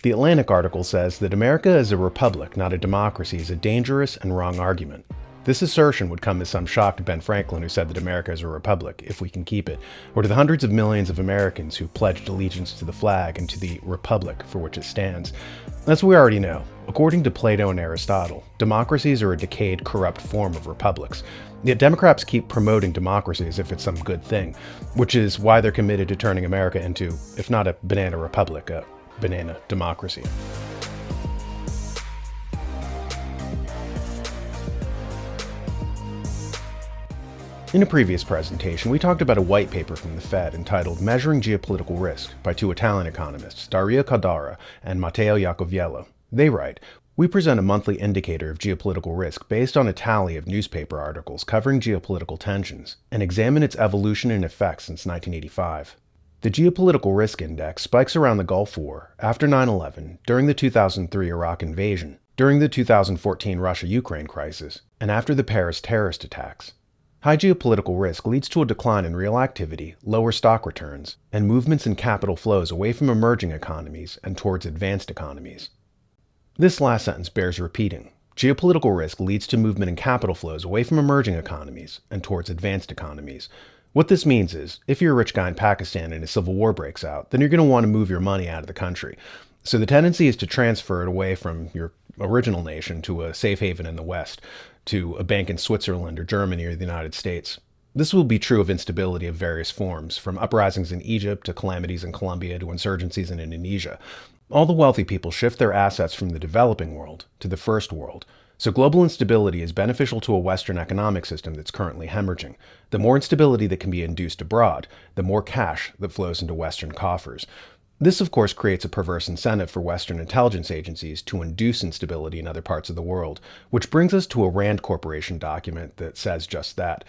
The Atlantic article says that America as a republic, not a democracy, is a dangerous and wrong argument. This assertion would come as some shock to Ben Franklin, who said that America is a republic, if we can keep it, or to the hundreds of millions of Americans who pledged allegiance to the flag and to the republic for which it stands. As we already know, according to Plato and Aristotle, democracies are a decayed, corrupt form of republics. Yet Democrats keep promoting democracy as if it's some good thing, which is why they're committed to turning America into, if not a banana republic, a banana democracy. In a previous presentation, we talked about a white paper from the Fed entitled Measuring Geopolitical Risk by two Italian economists, Dario Caldara and Matteo Iacoviello. They write, "We present a monthly indicator of geopolitical risk based on a tally of newspaper articles covering geopolitical tensions and examine its evolution and effects since 1985. The Geopolitical Risk Index spikes around the Gulf War, after 9/11, during the 2003 Iraq invasion, during the 2014 Russia-Ukraine crisis, and after the Paris terrorist attacks. High geopolitical risk leads to a decline in real activity, lower stock returns, and movements in capital flows away from emerging economies and towards advanced economies." This last sentence bears repeating. Geopolitical risk leads to movement in capital flows away from emerging economies and towards advanced economies. What this means is, if you're a rich guy in Pakistan and a civil war breaks out, then you're going to want to move your money out of the country. So the tendency is to transfer it away from your original nation to a safe haven in the West, to a bank in Switzerland or Germany or the United States. This will be true of instability of various forms, from uprisings in Egypt to calamities in Colombia to insurgencies in Indonesia. All the wealthy people shift their assets from the developing world to the first world. So global instability is beneficial to a Western economic system that's currently hemorrhaging. The more instability that can be induced abroad, the more cash that flows into Western coffers. This, of course, creates a perverse incentive for Western intelligence agencies to induce instability in other parts of the world, which brings us to a Rand Corporation document that says just that.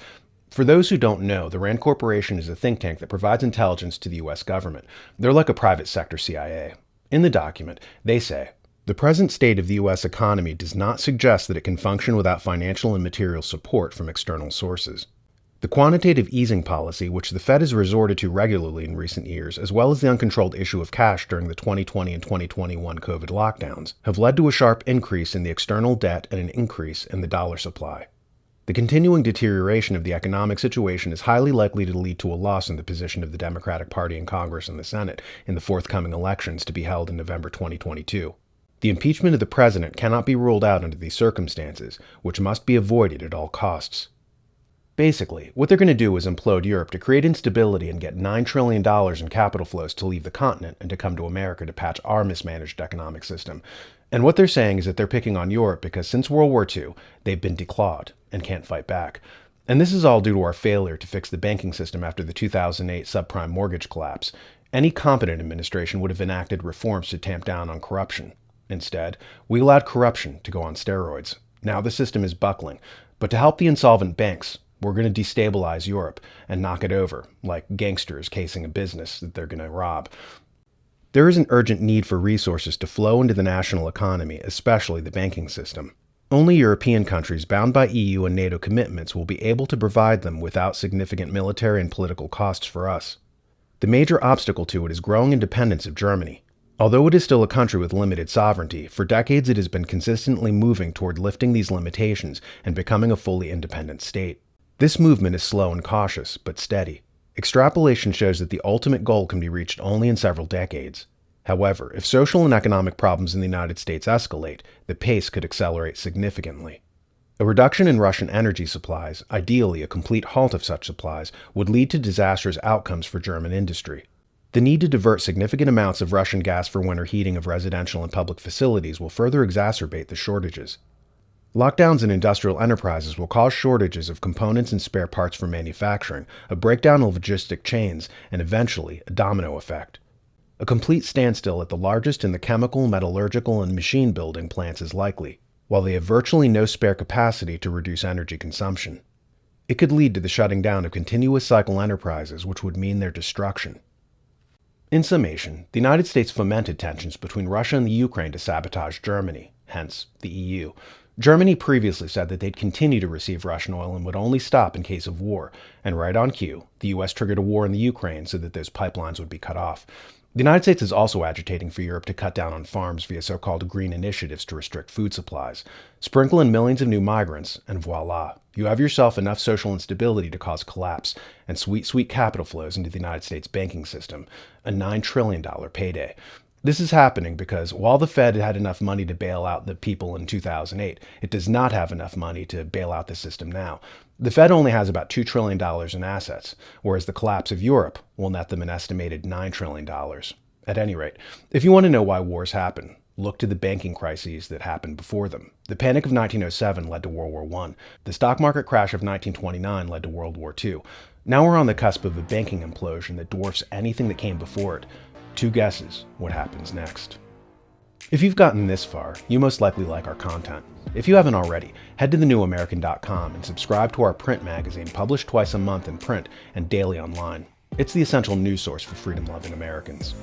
For those who don't know, the Rand Corporation is a think tank that provides intelligence to the U.S. government. They're like a private sector CIA. In the document, they say, "The present state of the U.S. economy does not suggest that it can function without financial and material support from external sources. The quantitative easing policy, which the Fed has resorted to regularly in recent years, as well as the uncontrolled issue of cash during the 2020 and 2021 COVID lockdowns, have led to a sharp increase in the external debt and an increase in the dollar supply. The continuing deterioration of the economic situation is highly likely to lead to a loss in the position of the Democratic Party in Congress and the Senate in the forthcoming elections to be held in November 2022. The impeachment of the president cannot be ruled out under these circumstances, which must be avoided at all costs." Basically, what they're going to do is implode Europe to create instability and get $9 trillion in capital flows to leave the continent and to come to America to patch our mismanaged economic system. And what they're saying is that they're picking on Europe because since World War II, they've been declawed and can't fight back. And this is all due to our failure to fix the banking system after the 2008 subprime mortgage collapse. Any competent administration would have enacted reforms to tamp down on corruption. Instead, we allowed corruption to go on steroids. Now the system is buckling. But to help the insolvent banks, we're going to destabilize Europe and knock it over, like gangsters casing a business that they're going to rob. There is an urgent need for resources to flow into the national economy, especially the banking system. Only European countries bound by EU and NATO commitments will be able to provide them without significant military and political costs for us. The major obstacle to it is growing independence of Germany. Although it is still a country with limited sovereignty, for decades it has been consistently moving toward lifting these limitations and becoming a fully independent state. This movement is slow and cautious, but steady. Extrapolation shows that the ultimate goal can be reached only in several decades. However, if social and economic problems in the United States escalate, the pace could accelerate significantly. A reduction in Russian energy supplies, ideally a complete halt of such supplies, would lead to disastrous outcomes for German industry. The need to divert significant amounts of Russian gas for winter heating of residential and public facilities will further exacerbate the shortages. Lockdowns in industrial enterprises will cause shortages of components and spare parts for manufacturing, a breakdown of logistic chains, and eventually a domino effect. A complete standstill at the largest in the chemical, metallurgical, and machine building plants is likely, while they have virtually no spare capacity to reduce energy consumption. It could lead to the shutting down of continuous cycle enterprises, which would mean their destruction. In summation, the United States fomented tensions between Russia and the Ukraine to sabotage Germany, hence the EU. Germany previously said that they'd continue to receive Russian oil and would only stop in case of war, and right on cue, the US triggered a war in the Ukraine so that those pipelines would be cut off. The United States is also agitating for Europe to cut down on farms via so-called green initiatives to restrict food supplies. Sprinkle in millions of new migrants, and voila, you have yourself enough social instability to cause collapse and sweet, sweet capital flows into the United States banking system, a $9 trillion payday. This is happening because while the Fed had enough money to bail out the people in 2008, it does not have enough money to bail out the system now. The Fed only has about $2 trillion in assets, whereas the collapse of Europe will net them an estimated $9 trillion. At any rate, if you want to know why wars happen, look to the banking crises that happened before them. The Panic of 1907 led to World War I. The stock market crash of 1929 led to World War II. Now we're on the cusp of a banking implosion that dwarfs anything that came before it. Two guesses what happens next. If you've gotten this far, you most likely like our content. If you haven't already, head to thenewamerican.com and subscribe to our print magazine published twice a month in print and daily online. It's the essential news source for freedom-loving Americans.